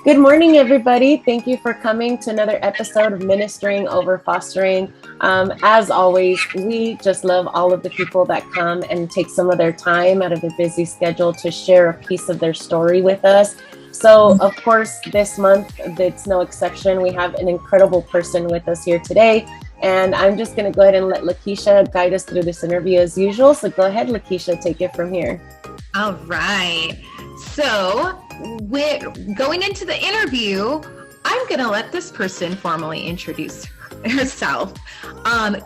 Good morning, everybody. Thank you for coming to another episode of Ministering Over Fostering. As always, we just love all of the people that come and take some of their time out of their busy schedule to share a piece of their story with us. So, of course, this month, it's no exception. We have an incredible person with us here today. And I'm just going to go ahead and let Lakeisha guide us through this interview as usual. So go ahead, Lakeisha, take it from here. All right. So we're going into the interview. I'm going to let this person formally introduce herself.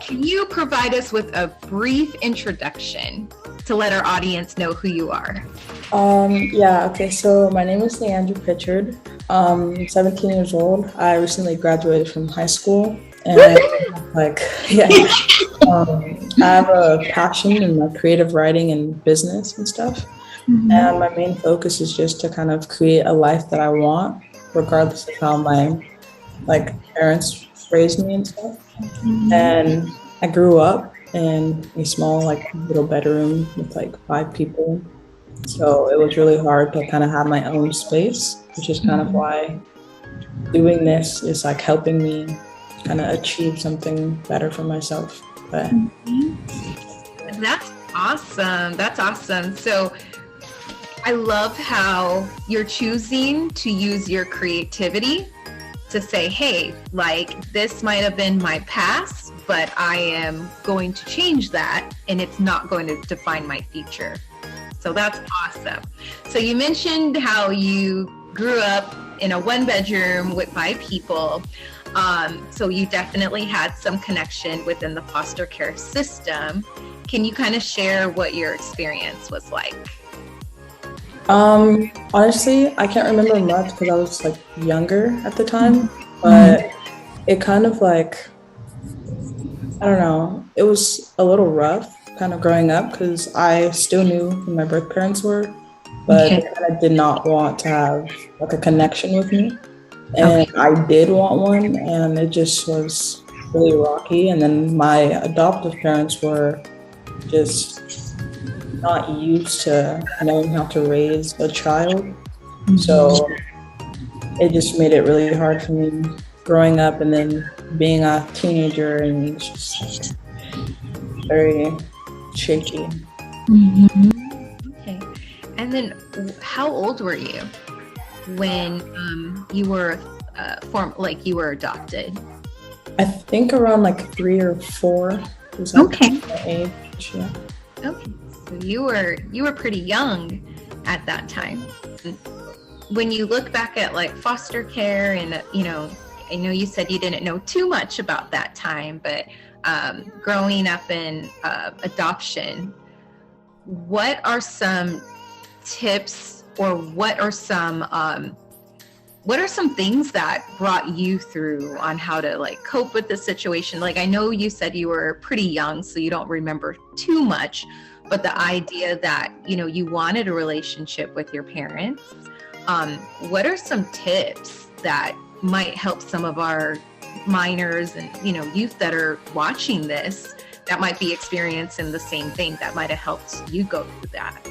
Can you provide us with a brief introduction to let our audience know who you are? Okay. So my name is Le'Andra Pitchard. I'm 17 years old. I recently graduated from high school. And I have a passion in like creative writing and business and stuff. Mm-hmm. And my main focus is just to kind of create a life that I want, regardless of how my parents raised me and stuff. Mm-hmm. And I grew up in a small little bedroom with 5 people. So it was really hard to kind of have my own space, which is kind of why doing this is helping me kind of achieve something better for myself. But That's awesome. That's awesome. So I love how you're choosing to use your creativity to say, hey, this might have been my past, but I am going to change that and it's not going to define my future. So that's awesome. So you mentioned how you grew up in a 1-bedroom with 5 people. So you definitely had some connection within the foster care system. Can you kind of share what your experience was like? Honestly, I can't remember much because I was younger at the time, but it kind of I don't know, it was a little rough kind of growing up because I still knew who my birth parents were, but they kind of did not want to have a connection with me. And I did want one, and it just was really rocky. And then my adoptive parents were just not used to knowing how to raise a child. Mm-hmm. So it just made it really hard for me growing up and then being a teenager, and it's just very shaky. Mm-hmm. Okay. And then how old were you when you were you were adopted? I think around 3 or 4. Was my age, yeah. Okay, so you were pretty young at that time. When you look back at foster care and I know you said you didn't know too much about that time, but growing up in adoption, what are some tips or what are some things that brought you through on how to cope with the situation? I know you said you were pretty young, so you don't remember too much, but the idea that, you wanted a relationship with your parents, what are some tips that might help some of our minors and, youth that are watching this that might be experiencing the same thing that might have helped you go through that?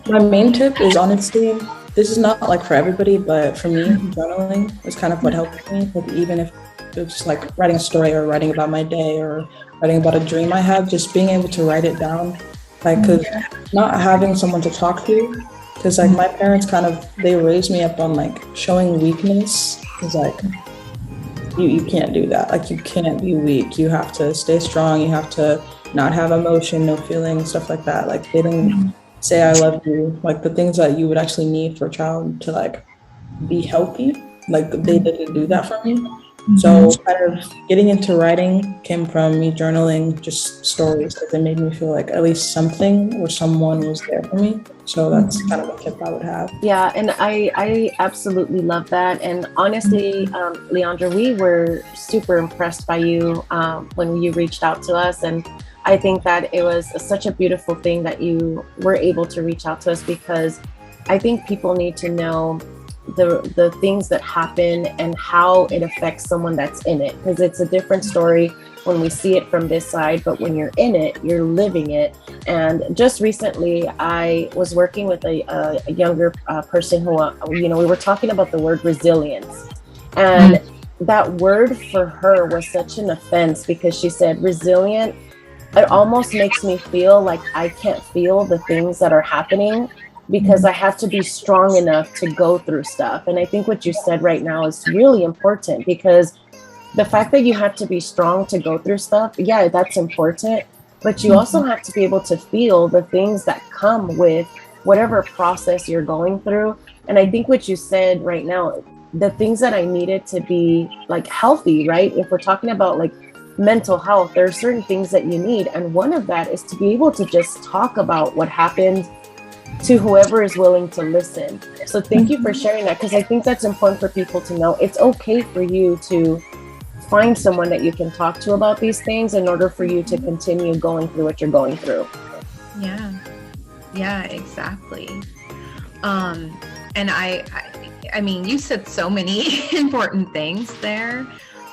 My main tip is honestly, this is not for everybody, but for me, journaling is kind of what helped me. Even if it's writing a story or writing about my day or writing about a dream I have, just being able to write it down, because not having someone to talk to, because my parents they raised me up on showing weakness is you can't do that. You can't be weak. You have to stay strong. You have to not have emotion, no feeling, stuff like that. They didn't say I love you, the things that you would actually need for a child to be healthy. They didn't do that for me. Mm-hmm. So kind of getting into writing came from me journaling just stories, because it made me feel at least something or someone was there for me. So that's kind of a tip I would have. Yeah, and I absolutely love that. And honestly, Le'Andra, we were super impressed by you when you reached out to us. And I think that it was such a beautiful thing that you were able to reach out to us, because I think people need to know the things that happen and how it affects someone that's in it, because it's a different story when we see it from this side, but when you're in it, you're living it. And just recently, I was working with a younger person who, we were talking about the word resilience. And that word for her was such an offense, because she said resilient, it almost makes me feel like I can't feel the things that are happening because I have to be strong enough to go through stuff. And I think what you said right now is really important, because the fact that you have to be strong to go through stuff, yeah, that's important. But you also have to be able to feel the things that come with whatever process you're going through. And I think what you said right now, the things that I needed to be like healthy, right? If we're talking about like mental health, there are certain things that you need. And one of that is to be able to just talk about what happened to whoever is willing to listen. So thank you for sharing that, because I think that's important for people to know. It's okay for you to find someone that you can talk to about these things in order for you to continue going through what you're going through. Yeah, exactly. And I mean, you said so many important things there.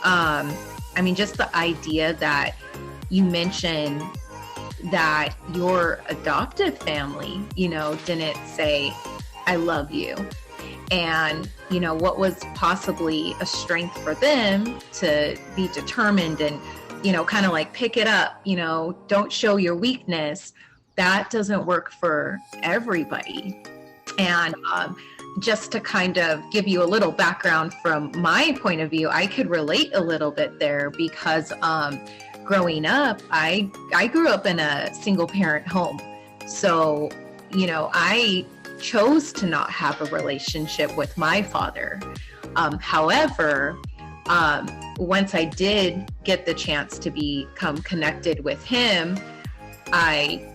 I mean, just the idea that you mentioned that your adoptive family, didn't say, I love you. And, what was possibly a strength for them to be determined and, kind of like pick it up, don't show your weakness. That doesn't work for everybody. And just to kind of give you a little background from my point of view, I could relate a little bit there, because growing up, I grew up in a single parent home. So, I chose to not have a relationship with my father. However, once I did get the chance to become connected with him, I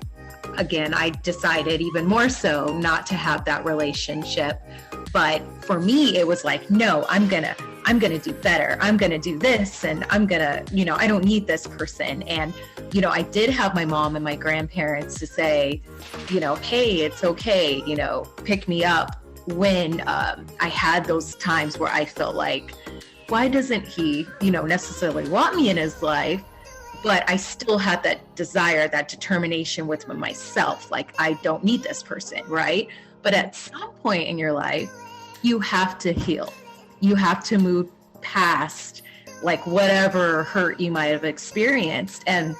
decided even more so not to have that relationship. But for me, it was like, no, I'm gonna do better. I'm gonna do this, and I'm gonna, I don't need this person. And, I did have my mom and my grandparents to say, hey, it's okay, pick me up when I had those times where I felt like, why doesn't he, necessarily want me in his life? But I still had that desire, that determination with myself, like, I don't need this person, right? But at some point in your life, you have to heal. You have to move past like whatever hurt you might have experienced. And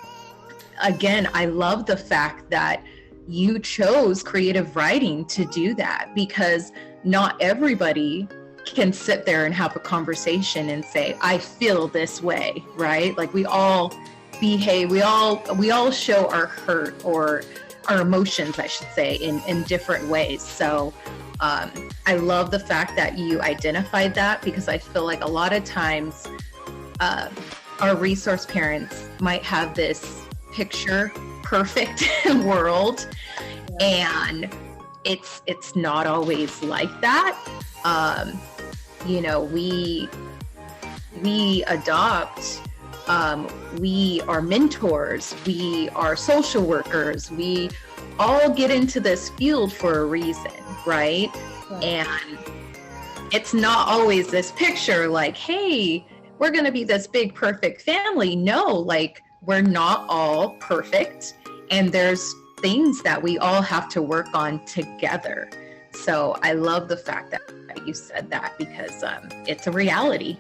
again, I love the fact that you chose creative writing to do that, because not everybody can sit there and have a conversation and say, I feel this way, right? Like we all behave, we all show our hurt or our emotions, I should say, in different ways. So I love the fact that you identified that, because I feel like a lot of times our resource parents might have this picture perfect world, and it's not always like that. We adopt, we are mentors, we are social workers, we all get into this field for a reason, right? And it's not always this picture like, hey, we're going to be this big perfect family. No, like we're not all perfect, and there's things that we all have to work on together. So I love the fact that you said that, because it's a reality.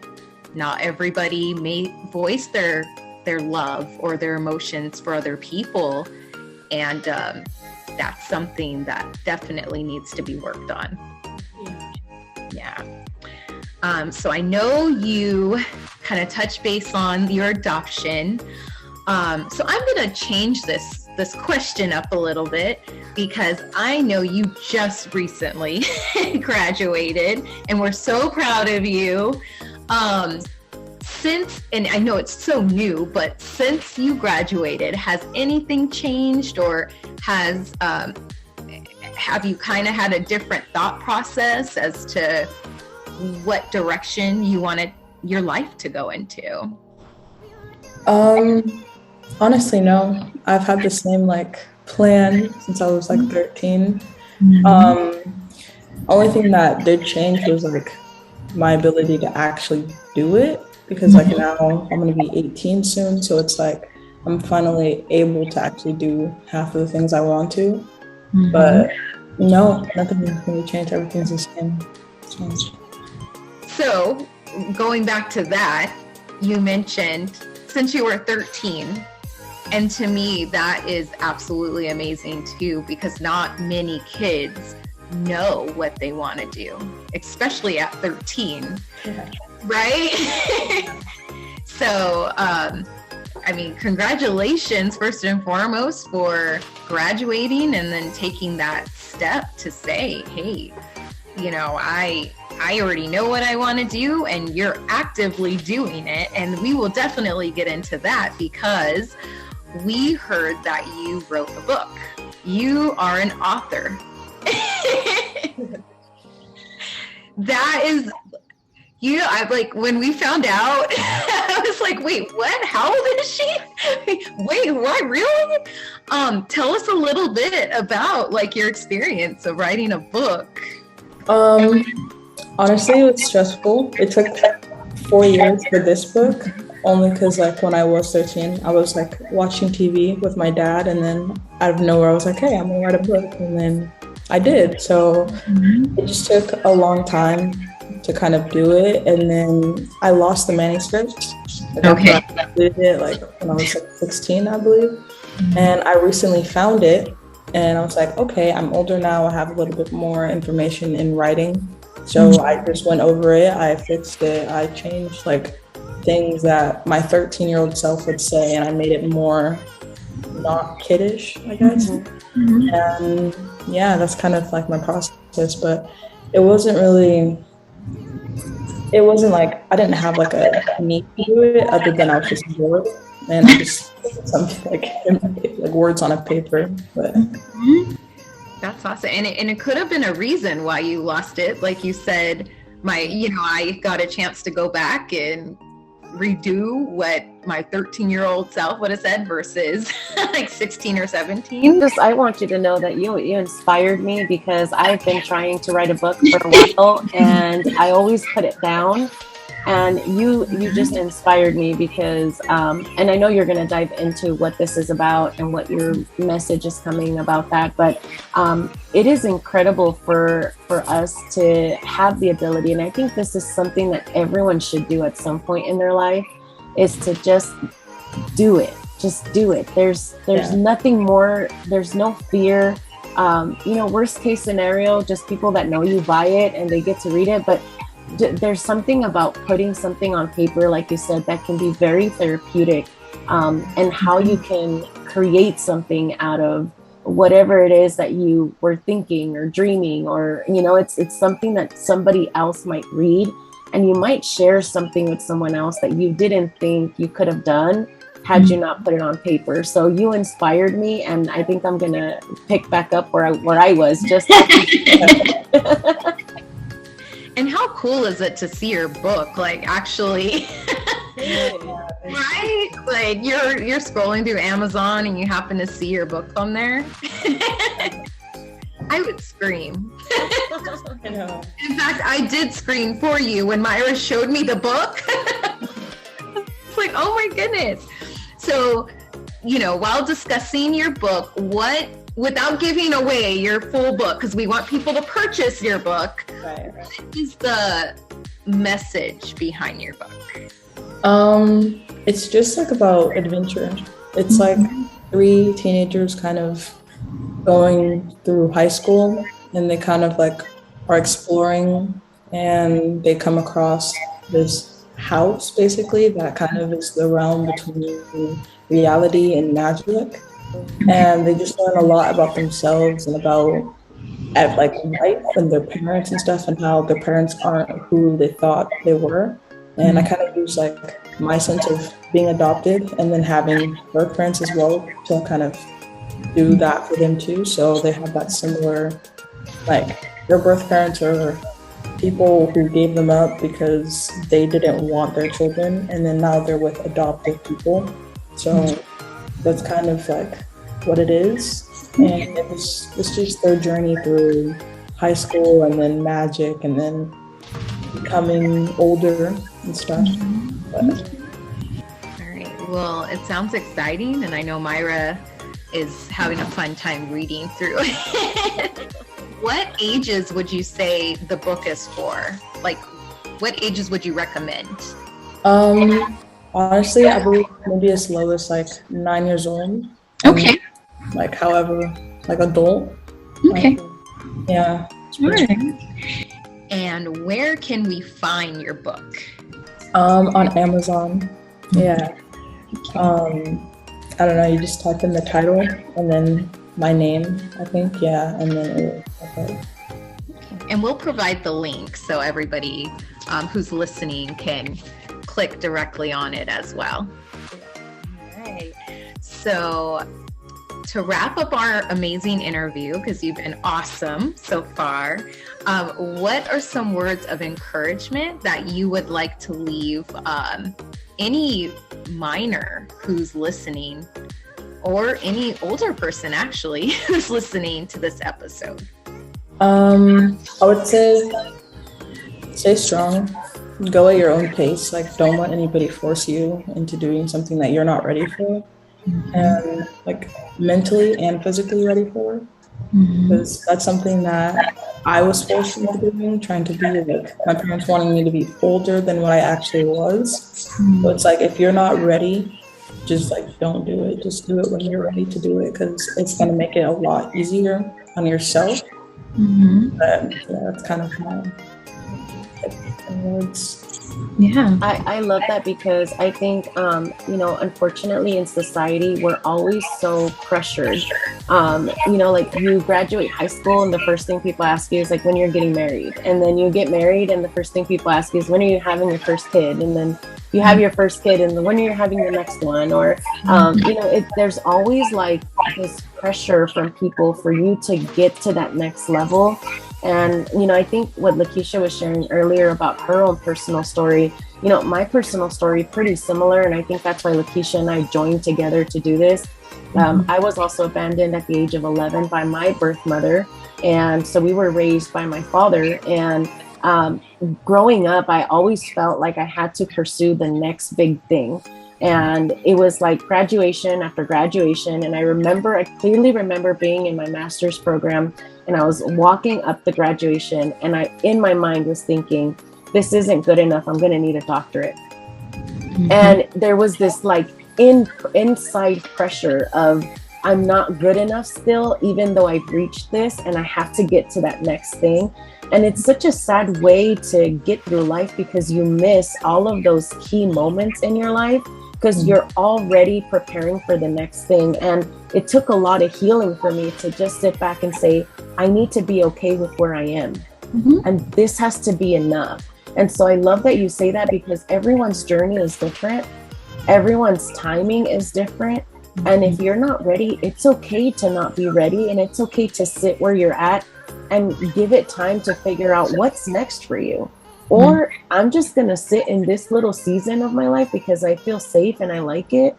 Not everybody may voice their love or their emotions for other people, and that's something that definitely needs to be worked on. Yeah. So I know you kind of touched base on your adoption. So I'm going to change this question up a little bit, because I know you just recently graduated, and we're so proud of you. And I know it's so new, but since you graduated, has anything changed, or have you kind of had a different thought process as to what direction you wanted your life to go into? Honestly, no. I've had the same plan since I was 13. Only thing that did change was like my ability to actually do it, because like now I'm going to be 18 soon, so it's like I'm finally able to actually do half of the things I want to. But no, nothing is going to change. Everything's the same. So going back to that, you mentioned since you were 13, and to me that is absolutely amazing too, because not many kids know what they want to do, especially at 13, right? So I mean, congratulations first and foremost for graduating and then taking that step to say, hey, you know, I already know what I want to do, and you're actively doing it. And we will definitely get into that, because we heard that you wrote a book. You are an author. That is, you know, I like when we found out, I was like, wait, what? How old is she? Wait, what? Really? Tell us a little bit about like your experience of writing a book. Honestly, it was stressful. It took 4 years for this book, only because like when I was 13, I was like watching TV with my dad, and then out of nowhere I was like, hey, I'm gonna write a book, and then I did. So it just took a long time to kind of do it, and then I lost the manuscript. Like, okay. I did it like when I was like 16, I believe, and I recently found it, and I was like, okay, I'm older now. I have a little bit more information in writing. So I just went over it. I fixed it. I changed like things that my 13-year-old self would say, and I made it more not kiddish, I guess. And yeah, that's kind of like my process. But it wasn't like I didn't have like a need to do it, other than I was just bored, and I just put something like words on a paper. But that's awesome. And it could have been a reason why you lost it. Like you said, I got a chance to go back and redo what my 13-year-old self would have said versus like 16 or 17. I want you to know that you inspired me, because I've been trying to write a book for a while and I always put it down. And you just inspired me, because, and I know you're going to dive into what this is about and what your message is coming about that, but it is incredible for us to have the ability, and I think this is something that everyone should do at some point in their life, is to just do it. Just do it. There's nothing more. There's no fear. Worst case scenario, just people that know you buy it and they get to read it, but there's something about putting something on paper, like you said, that can be very therapeutic, and how you can create something out of whatever it is that you were thinking or dreaming, or it's something that somebody else might read, and you might share something with someone else that you didn't think you could have done had you not put it on paper. So you inspired me, and I think I'm gonna pick back up where I was just. And how cool is it to see your book, like actually, right? Like you're scrolling through Amazon and you happen to see your book on there. I would scream. I know. In fact, I did scream for you when Myra showed me the book. It's like, oh my goodness. So, while discussing your book, without giving away your full book, because we want people to purchase your book, Right. What is the message behind your book? It's just like about adventure. It's like 3 teenagers kind of going through high school, and they kind of like are exploring, and they come across this house basically that kind of is the realm between reality and magic. And they just learn a lot about themselves and about like life and their parents and stuff, and how their parents aren't who they thought they were. And I kind of use like my sense of being adopted and then having birth parents as well to kind of do that for them too. So they have that similar, like their birth parents are people who gave them up because they didn't want their children, and then now they're with adoptive people. So that's kind of like what it is. And it's just their journey through high school and then magic and then becoming older and stuff. But, All right. Well, it sounds exciting, and I know Myra is having a fun time reading through it. What ages would you say the book is for? Like, what ages would you recommend? Honestly, I believe maybe as low as like 9 years old. Okay. Like, however, like adult. Okay. Yeah. All right. And where can we find your book? On Amazon. Yeah. I don't know, you just type in the title and then my name, I think, yeah, and then it will pop up. And we'll provide the link so everybody who's listening can click directly on it as well. All right. So to wrap up our amazing interview, because you've been awesome so far, what are some words of encouragement that you would like to leave any minor who's listening, or any older person actually who's listening to this episode? I would say stay strong, go at your own pace. Like, don't let anybody force you into doing something that you're not ready for, and like mentally and physically ready for. Because that's something that I was forced into doing, trying to be like, my parents wanting me to be older than what I actually was. So it's like, if you're not ready, just like don't do it. Just do it when you're ready to do it, because it's going to make it a lot easier on yourself. But yeah, that's kind of my words. Yeah. I love that, because I think, unfortunately in society, we're always so pressured. Like you graduate high school and the first thing people ask you is like, when you're getting married. And then you get married and the first thing people ask you is, when are you having your first kid? And then you have your first kid and when are you having the next one? Or, there's always like this pressure from people for you to get to that next level. And, I think what Lakeisha was sharing earlier about her own personal story, my personal story, pretty similar. And I think that's why Lakeisha and I joined together to do this. I was also abandoned at the age of 11 by my birth mother. And so we were raised by my father. And growing up, I always felt like I had to pursue the next big thing. And it was like graduation after graduation. And I clearly remember being in my master's program, and I was walking up the graduation, and I, in my mind, was thinking, this isn't good enough. I'm going to need a doctorate. And there was this like inside pressure of, I'm not good enough still, even though I've reached this, and I have to get to that next thing. And it's such a sad way to get through life, because you miss all of those key moments in your life, because you're already preparing for the next thing. And it took a lot of healing for me to just sit back and say, I need to be okay with where I am. And this has to be enough. And so I love that you say that, because everyone's journey is different. Everyone's timing is different. And if you're not ready, it's okay to not be ready. And it's okay to sit where you're at and give it time to figure out what's next for you. Or I'm just going to sit in this little season of my life because I feel safe and I like it.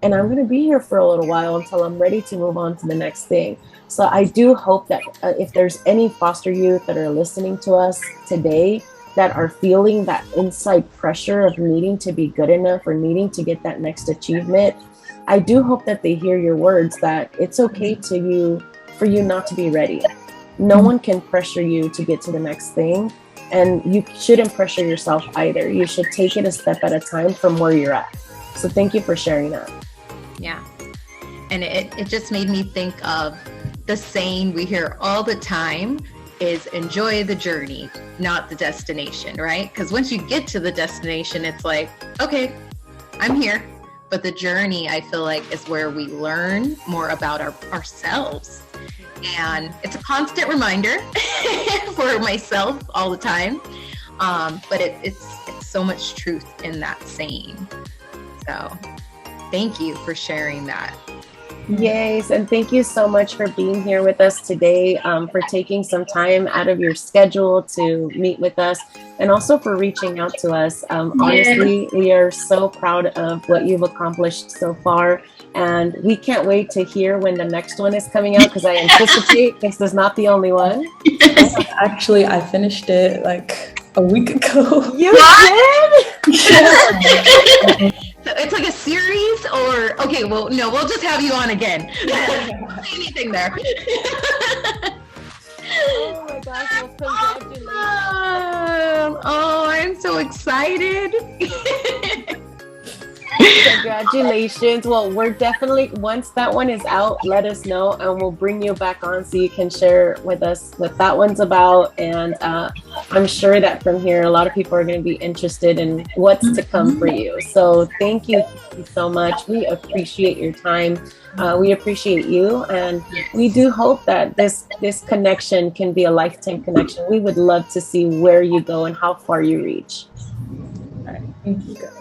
And I'm going to be here for a little while until I'm ready to move on to the next thing. So I do hope that if there's any foster youth that are listening to us today that are feeling that inside pressure of needing to be good enough or needing to get that next achievement, I do hope that they hear your words, that it's okay for you not to be ready. No one can pressure you to get to the next thing. And you shouldn't pressure yourself either. You should take it a step at a time from where you're at. So thank you for sharing that. Yeah. And it just made me think of the saying we hear all the time is enjoy the journey, not the destination, right? Because once you get to the destination, it's like, okay, I'm here. But the journey, I feel like, is where we learn more about ourselves. And it's a constant reminder for myself all the time. But it's so much truth in that saying. So thank you for sharing that. Yes, and thank you so much for being here with us today, for taking some time out of your schedule to meet with us, and also for reaching out to us. Honestly, we are so proud of what you've accomplished so far, and we can't wait to hear when the next one is coming out because I anticipate this is not the only one. Actually, I finished it like a week ago. You did? So it's like a series, or okay, well, no, we'll just have you on again. Anything there. Oh my gosh, well, congratulations. Oh, I'm so excited. Congratulations. Well, we're definitely, once that one is out, let us know and we'll bring you back on so you can share with us what that one's about. And I'm sure that from here, a lot of people are going to be interested in what's to come for you. So thank you so much. We appreciate your time. We appreciate you. And we do hope that this connection can be a lifetime connection. We would love to see where you go and how far you reach. All right. Thank you, guys.